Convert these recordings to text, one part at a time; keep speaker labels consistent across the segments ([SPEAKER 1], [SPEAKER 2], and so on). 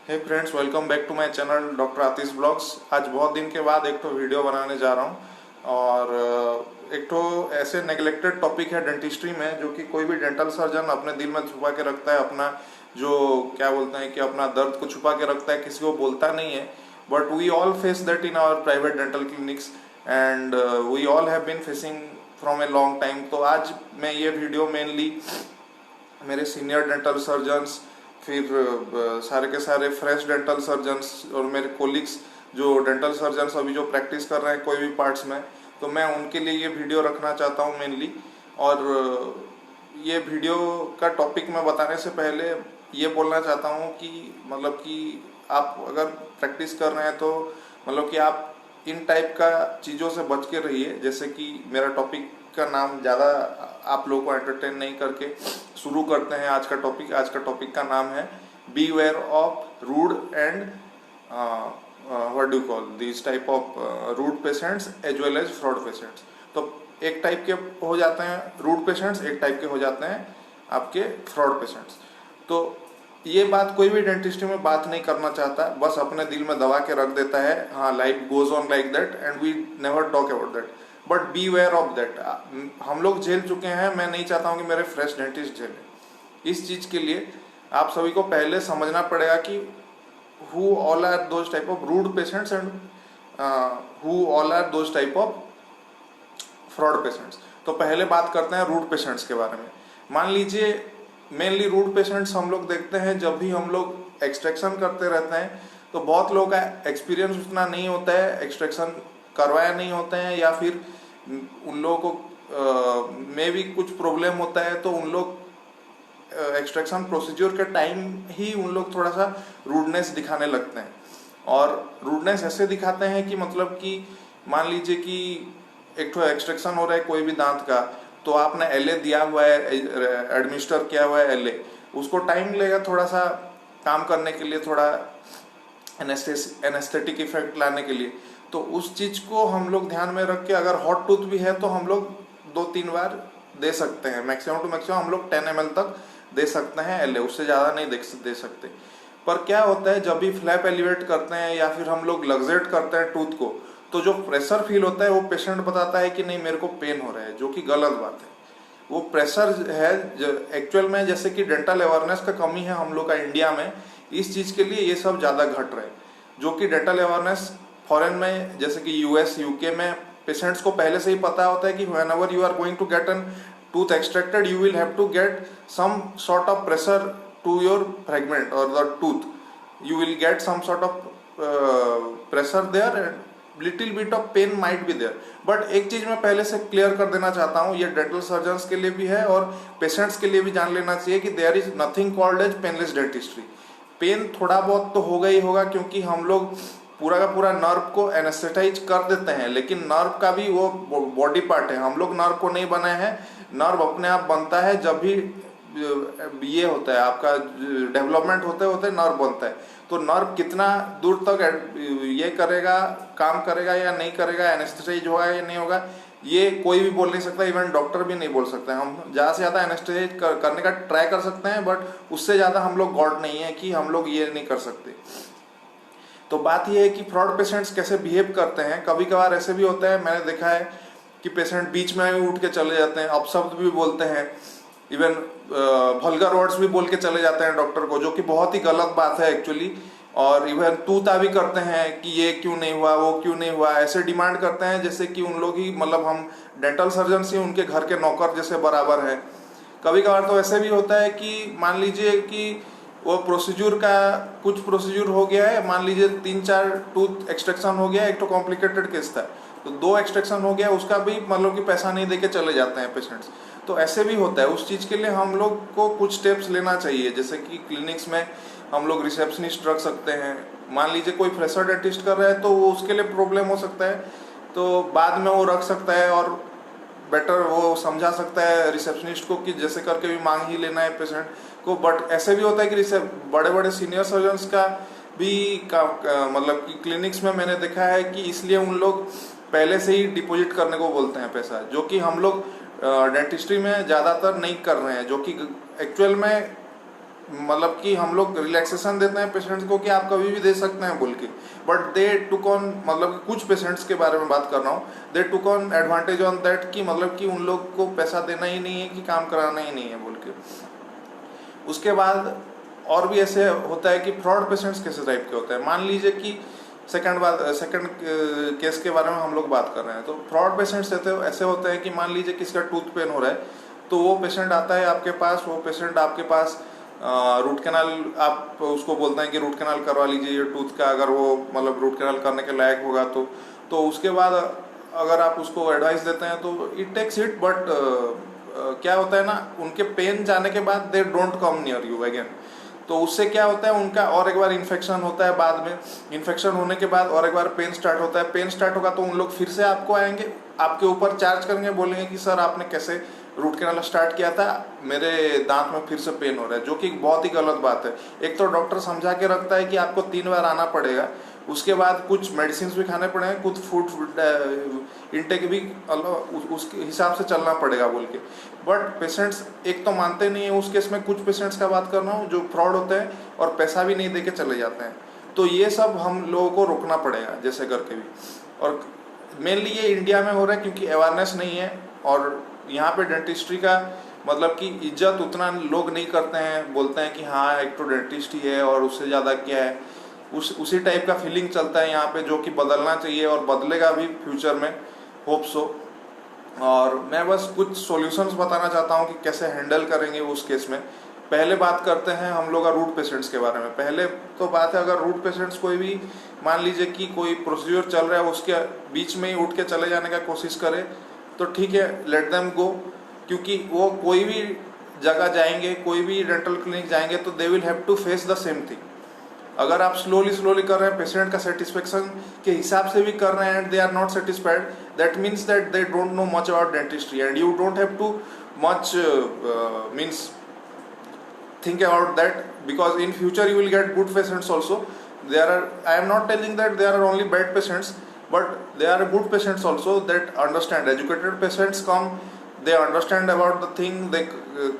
[SPEAKER 1] Hey friends, welcome back to my channel doctor Atish blogs. आज बहुत दिन के बाद एक तो वीडियो बनाने जा रहा हूँ और एक तो ऐसे नेग्लेक्टेड टॉपिक है डेंटिस्ट्री में, जो कि कोई भी डेंटल सर्जन अपने दिल में छुपा के रखता है। अपना जो क्या बोलते हैं कि अपना दर्द को छुपा के रखता है, किसी को बोलता नहीं है। But we all face that in our private dental clinics and we all have been facing from a long time. तो आज मैं ये वीडियो मेनली मेरे सीनियर डेंटल सर्जन्स, फिर सारे के सारे फ्रेश डेंटल सर्जन्स और मेरे कोलिग्स जो डेंटल सर्जन्स अभी जो प्रैक्टिस कर रहे हैं कोई भी पार्ट्स में, तो मैं उनके लिए ये वीडियो रखना चाहता हूँ मेनली। और ये वीडियो का टॉपिक मैं बताने से पहले ये बोलना चाहता हूँ कि मतलब कि आप अगर प्रैक्टिस कर रहे हैं तो मतलब कि आप इन टाइप का चीज़ों से बच के रहिए। जैसे कि मेरा टॉपिक का नाम ज़्यादा आप लोगों को एंटरटेन नहीं करके शुरू करते हैं आज का टॉपिक। आज का टॉपिक का नाम है beware of rude and what do call this type of rude patients as well as fraud patients. तो एक टाइप के हो जाते हैं रूड पेशेंट्स, एक टाइप के हो जाते हैं आपके फ्रॉड पेशेंट्स। तो ये बात कोई भी डेंटिस्ट्री में बात नहीं करना चाहता, बस अपने दिल में दबा के रख देता है, हाँ life goes on like that and we never talk about that. But beware of that. हम लोग झेल चुके हैं, मैं नहीं चाहता हूँ कि मेरे फ्रेश डेंटिस्ट झेलें। इस चीज़ के लिए आप सभी को पहले समझना पड़ेगा कि who all are those type of rude patients and who all are those type of fraud patients. तो पहले बात करते हैं रूड पेशेंट्स के बारे में। मान लीजिए मेनली रूड पेशेंट्स हम लोग देखते हैं जब भी हम लोग एक्सट्रैक्शन करते रहते हैं, तो बहुत लोगों का एक्सपीरियंस उतना नहीं होता है, एक्सट्रैक्शन करवाया नहीं होते हैं, या फिर उन लोगों को में भी कुछ प्रॉब्लम होता है, तो उन लोग एक्सट्रैक्शन प्रोसीजर के टाइम ही उन लोग थोड़ा सा रूडनेस दिखाने लगते हैं। और रूडनेस ऐसे दिखाते हैं कि मतलब कि मान लीजिए कि एक तो एक्सट्रैक्शन हो रहा है कोई भी दांत का, तो आपने एलए दिया हुआ है, एडमिनिस्टर किया हुआ है एलए, उसको टाइम लगेगा थोड़ा सा काम करने के लिए, थोड़ा एनेस्थेटिक इफेक्ट लाने के लिए। तो उस चीज़ को हम लोग ध्यान में रख के, अगर हॉट टूथ भी है तो हम लोग 2-3 बार दे सकते हैं, मैक्सिमम टू मैक्सिमम हम लोग 10 ml तक दे सकते हैं एलए, उससे ज़्यादा नहीं दे सकते। पर क्या होता है जब भी फ्लैप एलिवेट करते हैं या फिर हम लोग लग्जेट करते हैं टूथ को, तो जो प्रेशर फील होता है वो पेशेंट बताता है कि नहीं मेरे को पेन हो रहा है, जो कि गलत बात है। वो प्रेशर है एक्चुअल में, जैसे कि डेंटल अवेयरनेस का कमी है हम लोग का इंडिया में, इस चीज़ के लिए ये सब ज़्यादा घट रहे हैं। जो कि डेंटल अवेयरनेस फॉरेन में जैसे कि यूएस यूके में पेशेंट्स को पहले से ही पता होता है कि whenever you are going to get an tooth extracted you will have to get some sort of pressure to your fragment और the tooth, you will get some sort of pressure there and little bit of pain might be there। But एक चीज मैं पहले से clear कर देना चाहता हूँ, ये डेंटल सर्जन्स के लिए भी है और पेशेंट्स के लिए भी जान लेना चाहिए कि there is nothing called as painless dentistry. Pain थोड़ा बहुत तो होगा ही होगा, क्योंकि हम लोग पूरा का पूरा नर्व को एनेस्थेटाइज कर देते हैं, लेकिन नर्व का भी वो बॉडी पार्ट है, हम लोग नर्व को नहीं बनाए हैं। नर्व अपने आप बनता है जब भी ये होता है आपका डेवलपमेंट होते होते नर्व बनता है। तो नर्व कितना दूर तक ये करेगा, काम करेगा या नहीं करेगा, एनेस्थेटाइज होगा या नहीं होगा, ये कोई भी बोल नहीं सकता, इवन डॉक्टर भी नहीं बोल सकते। हम ज़्यादा से ज़्यादा एनेस्थेटाइज करने का ट्राई कर सकते हैं, बट उससे ज़्यादा हम लोग गॉड नहीं है कि हम लोग ये नहीं कर सकते। तो बात ये है कि फ्रॉड पेशेंट्स कैसे बिहेव करते हैं। कभी कभार ऐसे भी होता है, मैंने देखा है कि पेशेंट बीच में उठ के चले जाते हैं, अपशब्द भी बोलते हैं, इवन वल्गर वर्ड्स भी बोल के चले जाते हैं डॉक्टर को, जो कि बहुत ही गलत बात है एक्चुअली। और इवन तूता भी करते हैं कि ये क्यों नहीं हुआ, वो क्यों नहीं हुआ, ऐसे डिमांड करते हैं जैसे कि उन लोग ही मतलब हम डेंटल सर्जन से उनके घर के नौकर जैसे बराबर है। कभी कभार तो ऐसे भी होता है कि मान लीजिए कि वो प्रोसीजर का कुछ प्रोसीजर हो गया है, मान लीजिए 3-4 टूथ एक्सट्रैक्शन हो गया, एक तो कॉम्प्लिकेटेड केस था, तो 2 एक्सट्रैक्शन हो गया, उसका भी मतलब कि पैसा नहीं देके चले जाते हैं पेशेंट्स। तो ऐसे भी होता है। उस चीज़ के लिए हम लोग को कुछ स्टेप्स लेना चाहिए, जैसे कि क्लिनिक्स में हम लोग रिसेप्शनिस्ट रख सकते हैं। मान लीजिए कोई फ्रेशर डेंटिस्ट कर रहा है तो वो उसके लिए प्रॉब्लम हो सकता है, तो बाद में वो रख सकता है और बेटर वो समझा सकता है रिसेप्शनिस्ट को कि जैसे करके भी मांग ही लेना है पेशेंट को। बट ऐसे भी होता है कि बड़े बड़े सीनियर सर्जन्स का भी मतलब कि क्लिनिक्स में मैंने देखा है कि इसलिए उन लोग पहले से ही डिपॉजिट करने को बोलते हैं पैसा, जो कि हम लोग डेंटिस्ट्री में ज़्यादातर नहीं कर रहे हैं, जो कि एक्चुअल में मतलब कि हम लोग रिलैक्सेशन देते हैं पेशेंट्स को कि आप कभी भी दे सकते हैं बोल के, बट दे टुक ऑन, मतलब कि कुछ पेशेंट्स के बारे में बात कर रहा हूँ, they took on advantage on that कि मतलब कि उन लोग को पैसा देना ही नहीं है कि काम कराना ही नहीं है बोल के। उसके बाद और भी ऐसे होता है कि फ्रॉड पेशेंट्स कैसे टाइप के होते हैं। मान लीजिए कि सेकंड केस के बारे में हम लोग बात कर रहे हैं, तो फ्रॉड पेशेंट्स ऐसे होते हैं कि मान लीजिए किसका टूथ पेन हो रहा है, तो वो पेशेंट आता है आपके पास, वो पेशेंट आपके पास रूट कैनाल, आप उसको बोलते हैं कि रूट कैनाल करवा लीजिए ये टूथ का, अगर वो मतलब रूट कैनाल करने के लायक होगा तो उसके बाद अगर आप उसको एडवाइस देते हैं तो इट टेक्स इट, बट क्या होता है ना, उनके पेन जाने के बाद they don't come near you again. तो उससे क्या होता है, उनका और एक बार इन्फेक्शन होता है, बाद में इन्फेक्शन होने के बाद और एक बार पेन स्टार्ट होता है, पेन स्टार्ट होगा तो उन लोग फिर से आपको आएंगे, आपके ऊपर चार्ज करेंगे, बोलेंगे कि सर आपने कैसे रूट कैनाल स्टार्ट किया था, मेरे दांत में फिर से पेन हो रहा है, जो कि बहुत ही गलत बात है। एक तो डॉक्टर समझा के रखता है कि आपको 3 बार आना पड़ेगा, उसके बाद कुछ मेडिसिन भी खाने पड़ेंगे, कुछ फूड इंटेक भी उसके हिसाब से चलना पड़ेगा बोल के, बट पेशेंट्स एक तो मानते नहीं है। उस केस में कुछ पेशेंट्स का बात कर रहा हूँ जो फ्रॉड होते हैं और पैसा भी नहीं दे के चले जाते हैं, तो ये सब हम लोगों को रोकना पड़ेगा जैसे करके भी। और मेनली ये इंडिया में हो रहा है क्योंकि अवेयरनेस नहीं है, और यहाँ पे डेंटिस्ट्री का मतलब कि इज्जत उतना लोग नहीं करते हैं, बोलते हैं कि हाँ एक तो डेंटिस्ट ही है और उससे ज़्यादा क्या है, उसी टाइप का फीलिंग चलता है यहाँ पे, जो कि बदलना चाहिए और बदलेगा भी फ्यूचर में, होप सो। और मैं बस कुछ सॉल्यूशंस बताना चाहता हूँ कि कैसे हैंडल करेंगे उस केस में। पहले बात करते हैं हम लोग रूट पेशेंट्स के बारे में। पहले तो बात है, अगर रूट पेशेंट्स कोई भी मान लीजिए कि कोई प्रोसीजर चल रहा है उसके बीच में ही उठ के चले जाने का कोशिश करे तो ठीक है, लेट देम गो, क्योंकि वो कोई भी जगह जाएंगे, कोई भी डेंटल क्लिनिक जाएंगे तो they will have to face the same thing. अगर आप स्लोली कर रहे हैं, पेशेंट का सेटिस्फेक्शन के हिसाब से भी कर रहे हैं and they are not satisfied, that means that they don't know much about dentistry and you don't have to much means think about that, because in future you will get good patients also. I am not telling that there are only bad patients, but there are good patients also that understand. Educated patients come, they understand about the thing, they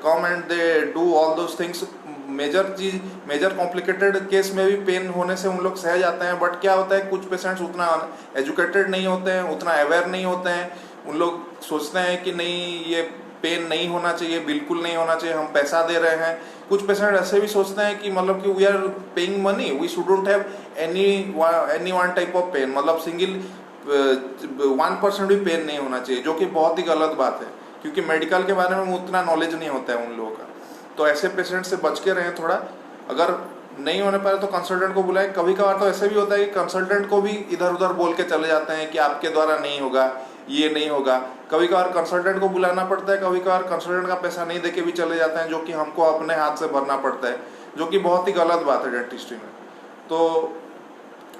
[SPEAKER 1] come and they do all those things. Major complicated case में भी pen होने से उन लोग सह जाते हैं, but क्या होता है कुछ पेशेंट्स उतना एजुकेटेड नहीं होते हैं, उतना अवेयर नहीं होते हैं, उन लोग सोचते हैं कि नहीं ये पेन नहीं होना चाहिए, बिल्कुल नहीं होना चाहिए, हम पैसा दे रहे हैं। कुछ पेशेंट ऐसे भी सोचते हैं कि मतलब कि we are paying money, we shouldn't have any one type of pain, मतलब सिंगल 1% भी पेन नहीं होना चाहिए, जो कि बहुत ही गलत बात है, क्योंकि मेडिकल के बारे में उतना नॉलेज नहीं होता है उन लोगों का। तो ऐसे पेशेंट से बच के रहें थोड़ा। अगर नहीं होने पाए तो कंसल्टेंट को बुलाएं। कभी कभार तो ऐसे भी होता है कि कंसल्टेंट को भी इधर उधर बोल के चले जाते हैं कि आपके द्वारा नहीं होगा, ये नहीं होगा। कभी कभार कंसल्टेंट को बुलाना पड़ता है, कभी कभार कंसल्टेंट का पैसा नहीं देके भी चले जाते हैं, जो कि हमको अपने हाथ से भरना पड़ता है, जो कि बहुत ही गलत बात है डेंटिस्ट्री में। तो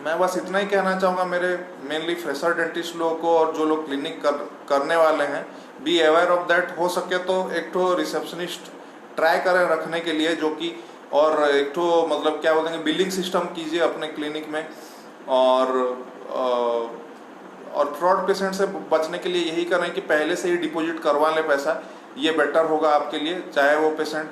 [SPEAKER 1] मैं बस इतना ही कहना चाहूँगा मेरे मेनली फ्रेशर डेंटिस्ट लोगों को, और जो लोग क्लिनिक करने वाले हैं, बी अवेयर ऑफ दैट। हो सके तो एक तो रिसेप्शनिस्ट ट्राई करें रखने के लिए, जो कि और एक तो मतलब क्या बोलेंगे बिलिंग सिस्टम कीजिए अपने क्लिनिक में। और फ्रॉड पेशेंट से बचने के लिए यही करें कि पहले से ही डिपॉजिट करवा लें पैसा, ये बेटर होगा आपके लिए। चाहे वो पेशेंट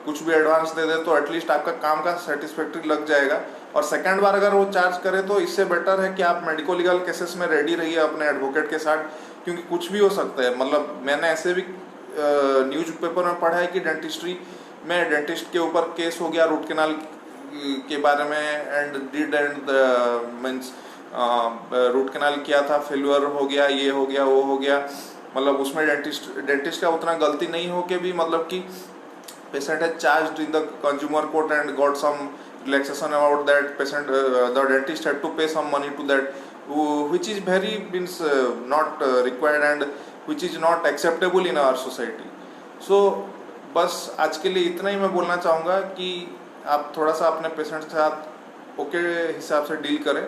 [SPEAKER 1] कुछ भी एडवांस दे दे तो एटलीस्ट आपका काम का सेटिस्फैक्ट्री लग जाएगा। और सेकंड बार अगर वो चार्ज करे तो इससे बेटर है कि आप मेडिको लीगल केसेस में रेडी रहिए अपने एडवोकेट के साथ, क्योंकि कुछ भी हो सकता है। मतलब मैंने ऐसे भी न्यूज़पेपर में पढ़ा है कि डेंटिस्ट्री में डेंटिस्ट के ऊपर केस हो गया रूट कैनाल के बारे में, एंड मीन्स रूट कैनाल किया था, फेल्यूर हो गया, ये हो गया, वो हो गया। मतलब उसमें डेंटिस्ट का उतना गलती नहीं हो के भी मतलब कि पेशेंट है charged in the consumer court and got some relaxation about that patient, the dentist had to pay some money to that, which is very means not required and which is not acceptable in our society. So बस आज के लिए इतना ही मैं बोलना चाहूँगा कि आप थोड़ा सा अपने पेशेंट के साथ ओके हिसाब से डील करें,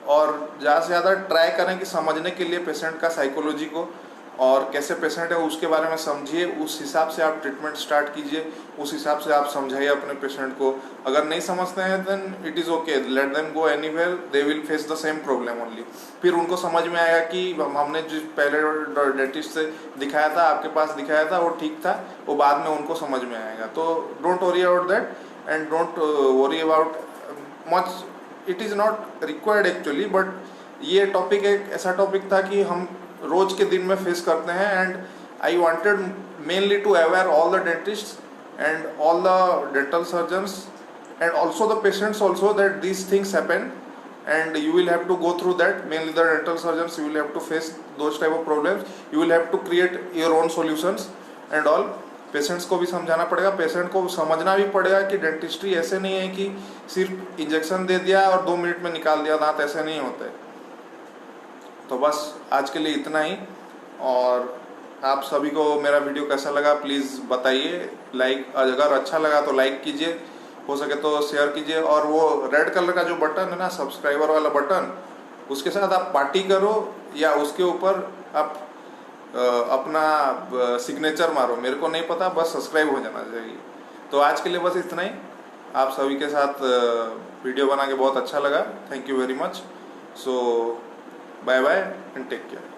[SPEAKER 1] और ज़्यादा से ज़्यादा ट्राई करें कि समझने के लिए पेशेंट का साइकोलॉजी को, और कैसे पेशेंट है उसके बारे में समझिए, उस हिसाब से आप ट्रीटमेंट स्टार्ट कीजिए, उस हिसाब से आप समझाइए अपने पेशेंट को। अगर नहीं समझते हैं then it is okay, let them go anywhere, they will face the same problem only. फिर उनको समझ में आएगा कि हमने जिस पहले डेंटिस्ट से दिखाया था, आपके पास दिखाया था, वो ठीक था, वो बाद में उनको समझ में आएगा। तो don't worry about that and don't worry about much, it is not required actually, but ये टॉपिक एक ऐसा टॉपिक था कि हम रोज के दिन में फेस करते हैं। And I wanted mainly to aware all the dentist and all the dental surgeons and also the patients also that these things happen and you will have to go through that. Mainly the dental surgeons, you will have to face those type of problems, you will have to create your own solutions and all. Patients को भी समझाना पड़ेगा, patient को समझना भी पड़ेगा कि dentistry ऐसे नहीं है कि सिर्फ इंजेक्शन दे दिया और 2 मिनट में निकाल दिया दांत, ऐसे नहीं होते। तो बस आज के लिए इतना ही, और आप सभी को मेरा वीडियो कैसा लगा प्लीज़ बताइए। लाइक अगर अच्छा लगा तो लाइक कीजिए, हो सके तो शेयर कीजिए, और वो रेड कलर का जो बटन है ना, सब्सक्राइबर वाला बटन, उसके साथ आप पार्टी करो या उसके ऊपर आप अपना सिग्नेचर मारो, मेरे को नहीं पता, बस सब्सक्राइब हो जाना चाहिए। तो आज के लिए बस इतना ही। आप सभी के साथ वीडियो बना के बहुत अच्छा लगा, thank you very much. So bye bye and take care.